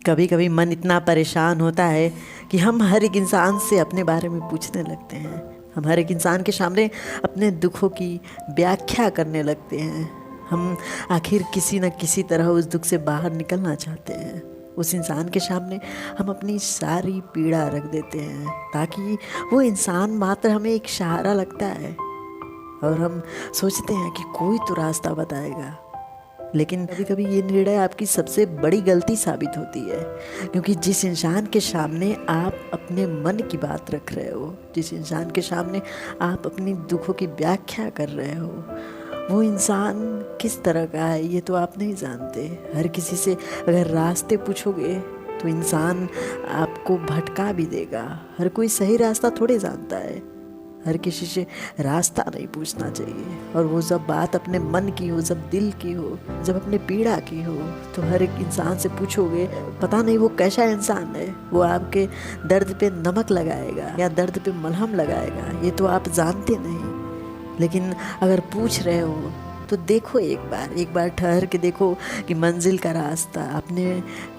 कभी कभी मन इतना परेशान होता है कि हम हर एक इंसान से अपने बारे में पूछने लगते हैं। हम हर एक इंसान के सामने अपने दुखों की व्याख्या करने लगते हैं। हम आखिर किसी न किसी तरह उस दुख से बाहर निकलना चाहते हैं। उस इंसान के सामने हम अपनी सारी पीड़ा रख देते हैं ताकि वो इंसान मात्र हमें एक सहारा लगता है और हम सोचते हैं कि कोई तो रास्ता बताएगा। लेकिन कभी कभी ये निर्णय आपकी सबसे बड़ी गलती साबित होती है, क्योंकि जिस इंसान के सामने आप अपने मन की बात रख रहे हो, जिस इंसान के सामने आप अपनी दुखों की व्याख्या कर रहे हो, वो इंसान किस तरह का है ये तो आप नहीं जानते। हर किसी से अगर रास्ते पूछोगे तो इंसान आपको भटका भी देगा। हर कोई सही रास्ता थोड़े जानता है। हर किसी से रास्ता नहीं पूछना चाहिए। और वो जब बात अपने मन की हो, जब दिल की हो, जब अपने पीड़ा की हो, तो हर एक इंसान से पूछोगे, पता नहीं वो कैसा इंसान है। वो आपके दर्द पे नमक लगाएगा या दर्द पे मलहम लगाएगा, ये तो आप जानते नहीं। लेकिन अगर पूछ रहे हो तो देखो, एक बार ठहर के देखो कि मंजिल का रास्ता, अपने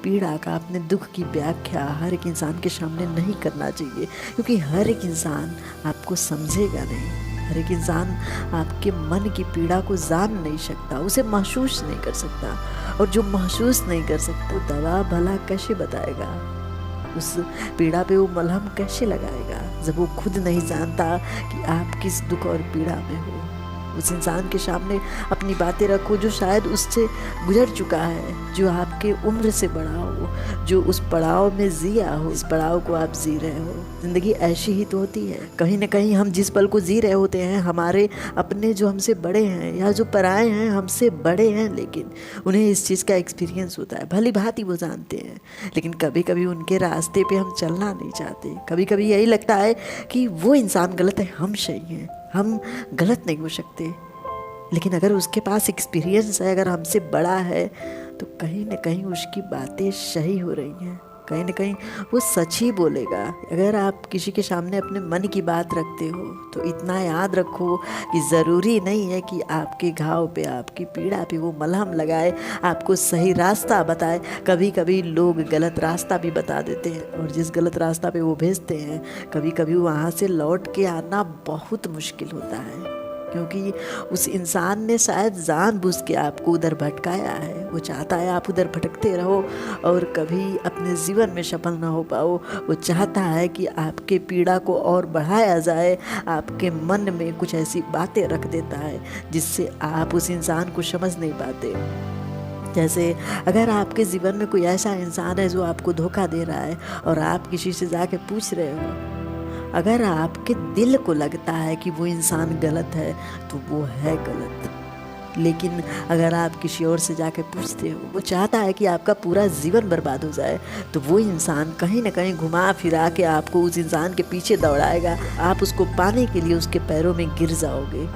पीड़ा का, अपने दुख की व्याख्या हर एक इंसान के सामने नहीं करना चाहिए, क्योंकि हर एक इंसान आपको समझेगा नहीं। हर एक इंसान आपके मन की पीड़ा को जान नहीं सकता, उसे महसूस नहीं कर सकता। और जो महसूस नहीं कर सकता, दवा भला कैसे बताएगा, उस पीड़ा पे वो मलहम कैसे लगाएगा, जब वो खुद नहीं जानता कि आप किस दुख और पीड़ा में हो। उस इंसान के सामने अपनी बातें रखो जो शायद उससे गुजर चुका है, जो आपके उम्र से बड़ा हो, जो उस पड़ाव में जिया हो, इस पड़ाव को आप जी रहे हो। ज़िंदगी ऐसी ही तो होती है। कहीं ना कहीं हम जिस पल को जी रहे होते हैं, हमारे अपने जो हमसे बड़े हैं या जो पराए हैं हमसे बड़े हैं, लेकिन उन्हें इस चीज़ का एक्सपीरियंस होता है, भली भांति वो जानते हैं। लेकिन कभी कभी उनके रास्ते पे हम चलना नहीं चाहते। कभी कभी यही लगता है कि वो इंसान गलत है, हम सही हैं, हम गलत नहीं हो सकते। लेकिन अगर उसके पास एक्सपीरियंस है, अगर हमसे बड़ा है, तो कहीं ना कहीं उसकी बातें सही हो रही हैं, कहीं ना कहीं वो सच ही बोलेगा। अगर आप किसी के सामने अपने मन की बात रखते हो तो इतना याद रखो कि ज़रूरी नहीं है कि आपके घाव पे, आपकी पीड़ा पे वो मलहम लगाए, आपको सही रास्ता बताए। कभी कभी लोग गलत रास्ता भी बता देते हैं, और जिस गलत रास्ता पे वो भेजते हैं, कभी कभी वहाँ से लौट के आना बहुत मुश्किल होता है, क्योंकि उस इंसान ने शायद जानबूझ के आपको उधर भटकाया है। वो चाहता है आप उधर भटकते रहो और कभी अपने जीवन में सफल ना हो पाओ। वो चाहता है कि आपके पीड़ा को और बढ़ाया जाए, आपके मन में कुछ ऐसी बातें रख देता है जिससे आप उस इंसान को समझ नहीं पाते। जैसे अगर आपके जीवन में कोई ऐसा इंसान है जो आपको धोखा दे रहा है और आप किसी से जाके पूछ रहे हो, अगर आपके दिल को लगता है कि वो इंसान गलत है तो वो है गलत। लेकिन अगर आप किसी और से जाके पूछते हो, वो चाहता है कि आपका पूरा जीवन बर्बाद हो जाए, तो वो इंसान कहीं ना कहीं घुमा फिरा के आपको उस इंसान के पीछे दौड़ाएगा। आप उसको पाने के लिए उसके पैरों में गिर जाओगे।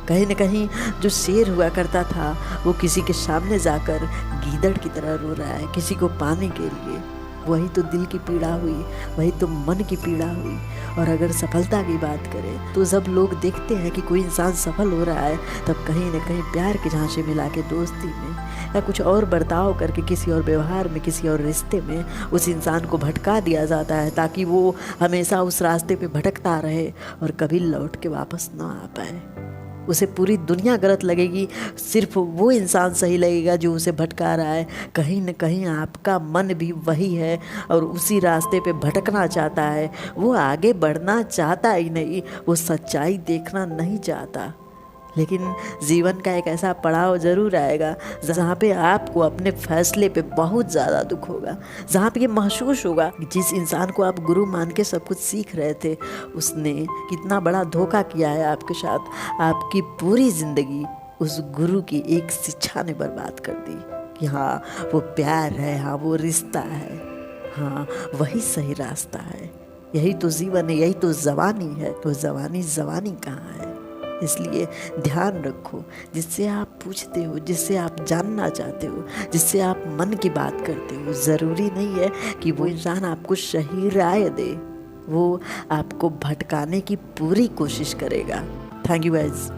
कहीं ना कहीं जो शेर हुआ करता था, वो किसी के सामने जाकर गीदड़ की तरह रो रहा है किसी को पाने के लिए। वही तो दिल की पीड़ा हुई, वही तो मन की पीड़ा हुई। और अगर सफलता की बात करें तो जब लोग देखते हैं कि कोई इंसान सफल हो रहा है, तब कहीं ना कहीं प्यार के झांसे मिला के दोस्ती में या कुछ और बर्ताव करके, किसी और व्यवहार में, किसी और रिश्ते में उस इंसान को भटका दिया जाता है, ताकि वो हमेशा उस रास्ते पे भटकता रहे और कभी लौट के वापस ना आ पाए। उसे पूरी दुनिया गलत लगेगी, सिर्फ वो इंसान सही लगेगा जो उसे भटका रहा है। कहीं न कहीं आपका मन भी वही है और उसी रास्ते पे भटकना चाहता है। वो आगे बढ़ना चाहता ही नहीं, वो सच्चाई देखना नहीं चाहता। लेकिन जीवन का एक ऐसा पड़ाव ज़रूर आएगा जहाँ पे आपको अपने फैसले पे बहुत ज़्यादा दुख होगा, जहाँ पे ये महसूस होगा कि जिस इंसान को आप गुरु मान के सब कुछ सीख रहे थे, उसने कितना बड़ा धोखा किया है आपके साथ। आपकी पूरी ज़िंदगी उस गुरु की एक शिक्षा ने बर्बाद कर दी कि हाँ वो प्यार है, हाँ वो रिश्ता है, हाँ वही सही रास्ता है, यही तो जीवन है, यही तो जवानी है। तो जवानी कहाँ है? इसलिए ध्यान रखो, जिससे आप पूछते हो, जिससे आप जानना चाहते हो, जिससे आप मन की बात करते हो, ज़रूरी नहीं है कि वो इंसान आपको सही राय दे। वो आपको भटकाने की पूरी कोशिश करेगा। Thank you guys.